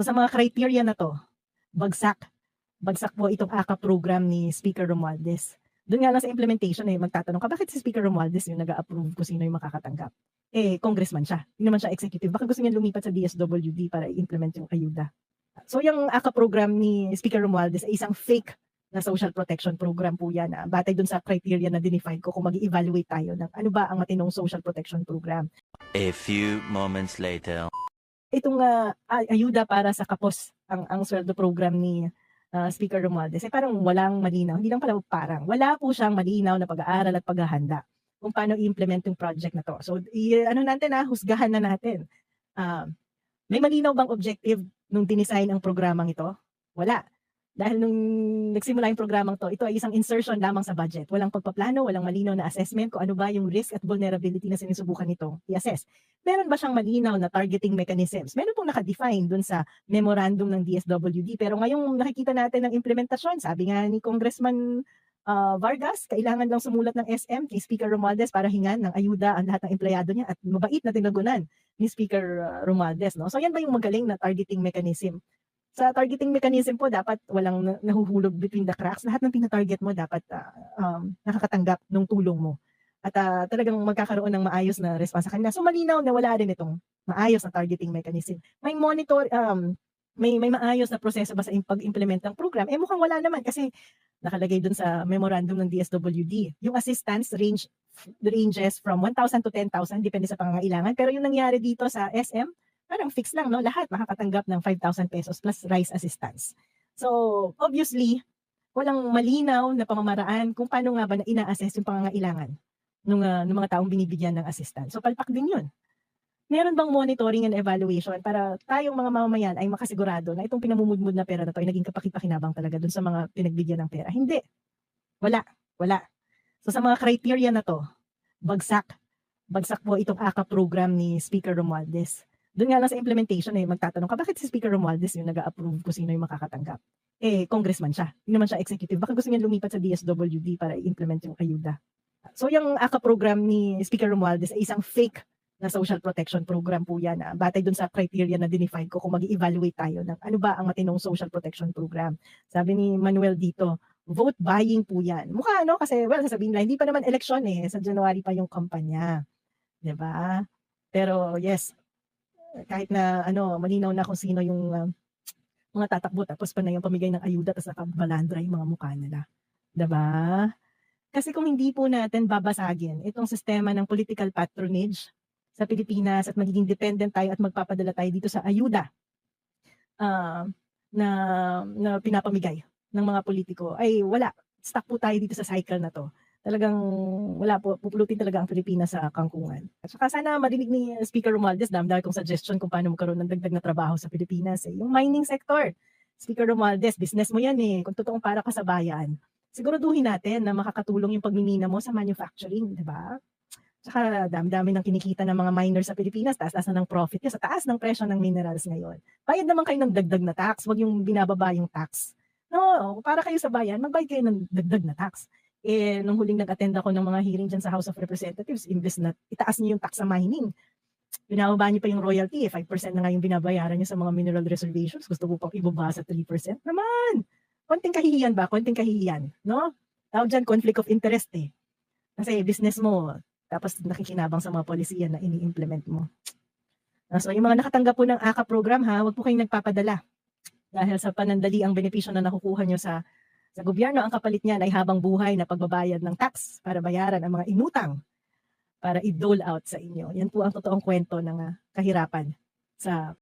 So sa mga criteria na 'to, bagsak. Bagsak po itong AKA program ni Speaker Romualdez. Do'n nga lang sa implementation, magtatanong ka, bakit si Speaker Romualdez yung nag-a-approve kung sino yung makakatanggap? Congressman siya, hindi naman siya executive. Baka gusto niya lumipat sa DSWD para i-implement yung ayuda. So yung AKA program ni Speaker Romualdez ay isang fake na social protection program po yan, batay dun sa criteria na dinefine ko kung mag-i-evaluate tayo ng ano ba ang matinong social protection program. A few moments later. Itong ayuda para sa kapos ang sweldo program ni Speaker Romualdez parang walang malinaw, hindi lang pala parang, wala po siyang malinaw na pag-aaral at paghahanda kung paano i-implement yung project na 'to. So ano natin, husgahan na natin. May malinaw bang objective nung dinesign ang programang ito? Wala. Dahil nung nagsimula yung programang 'to, ito ay isang insertion lamang sa budget. Walang pagpaplano, walang malinaw na assessment kung ano ba yung risk at vulnerability na sinusubukan nitong i-assess. Meron ba siyang malinaw na targeting mechanisms? Meron pong naka-define dun sa memorandum ng DSWD, pero ngayong nakikita natin ang implementasyon, sabi nga ni Congressman Vargas, kailangan lang sumulat ng SM kay Speaker Romualdez para hingan ng ayuda ang lahat ng empleyado niya at mabait na tinagunan ni Speaker Romualdez, no? So yan ba yung magaling na targeting mechanism? Sa targeting mechanism po dapat walang nahuhulog between the cracks. Lahat ng tina-target mo dapat nakakatanggap ng tulong mo. At talagang magkakaroon ng maayos na response sa kanila. So malinaw na wala rin itong maayos na targeting mechanism. May monitor, may maayos na proseso ba sa pag-implement ng program? Mukhang wala naman kasi nakalagay dun sa memorandum ng DSWD. Yung assistance ranges from 1,000 to 10,000 depende sa pangangailangan. Pero yung nangyari dito sa SM, parang fix lang, no? Lahat makakatanggap ng 5,000 pesos plus rice assistance. So, obviously, walang malinaw na pamamaraan kung paano nga ba na ina-assess yung pangangailangan ng mga taong binibigyan ng assistance. So, palpak din yun. Meron bang monitoring and evaluation para tayong mga mamamayan ay makasigurado na itong pinamumudmud na pera na to ay naging kapaki-pakinabang talaga dun sa mga pinagbigyan ng pera? Hindi. Wala. Wala. So, sa mga criteria na to, bagsak. Bagsak po itong AKA program ni Speaker Romualdez. Doon nga lang sa implementation, magtatanong ka, bakit si Speaker Romualdez yung nag-a-approve kung sino yung makakatanggap? Congressman siya, hindi naman siya executive. Baka gusto niya lumipat sa DSWD para i-implement yung ayuda. So yung AKA program ni Speaker Romualdez ay isang fake na social protection program po yan, batay dun sa criteria na dinefine ko kung mag-i-evaluate tayo ng ano ba ang matinong social protection program. Sabi ni Manuel dito, vote buying po yan. Mukha kasi sasabihin nila, hindi pa naman eleksyon sa January pa yung kampanya. 'Di ba? Pero yes, kahit na malinaw na kung sino yung mga tatakbo tapos pa na yung pamigay ng ayuda tapos nakabalandra yung mga mukha nila. 'Di ba? Kasi kung hindi po natin babasagin itong sistema ng political patronage sa Pilipinas at magiging dependent tayo at magpapadala tayo dito sa ayuda na pinapamigay ng mga politiko, ay wala. Stuck po tayo dito sa cycle na to. Talagang wala po, pupulutin talaga ang Pilipinas sa kangkungan. At saka sana marinig ni Speaker Romualdez, dami kong suggestion kung paano magkaroon ng dagdag na trabaho sa Pilipinas. Yung mining sector, Speaker Romualdez, business mo yan kung totoong para ka sa bayan. Siguraduhin natin na makakatulong yung pagmimina mo sa manufacturing, di ba? Tsaka dami-dami ng kinikita ng mga miners sa Pilipinas, taas-taas na ng profit niya sa taas ng presyo ng minerals ngayon. Bayad naman kayo ng dagdag na tax, wag yung binababa yung tax. No, para kayo sa bayan, magbayad kayo ng dagdag na tax. Nung huling nag-attend ako ng mga hearing dyan sa House of Representatives, imbes na itaas niyo yung tax sa mining, binababa niyo pa yung royalty, 5% na nga yung binabayaran niyo sa mga mineral reservations, gusto mo pang ibaba sa 3%? Naman! Konting kahihiyan ba? Konting kahihiyan, no? Tawag dyan, conflict of interest Kasi business mo, tapos nakikinabang sa mga polisiya na ini-implement mo. So yung mga nakatanggap po ng AKA program wag po kayong nagpapadala. Dahil sa panandali ang benepisyo na nakukuha nyo sa gobyerno, ang kapalit niyan ay habang buhay na pagbabayad ng tax para bayaran ang mga inutang para i-dole out sa inyo. Yan po ang totoong kwento ng kahirapan sa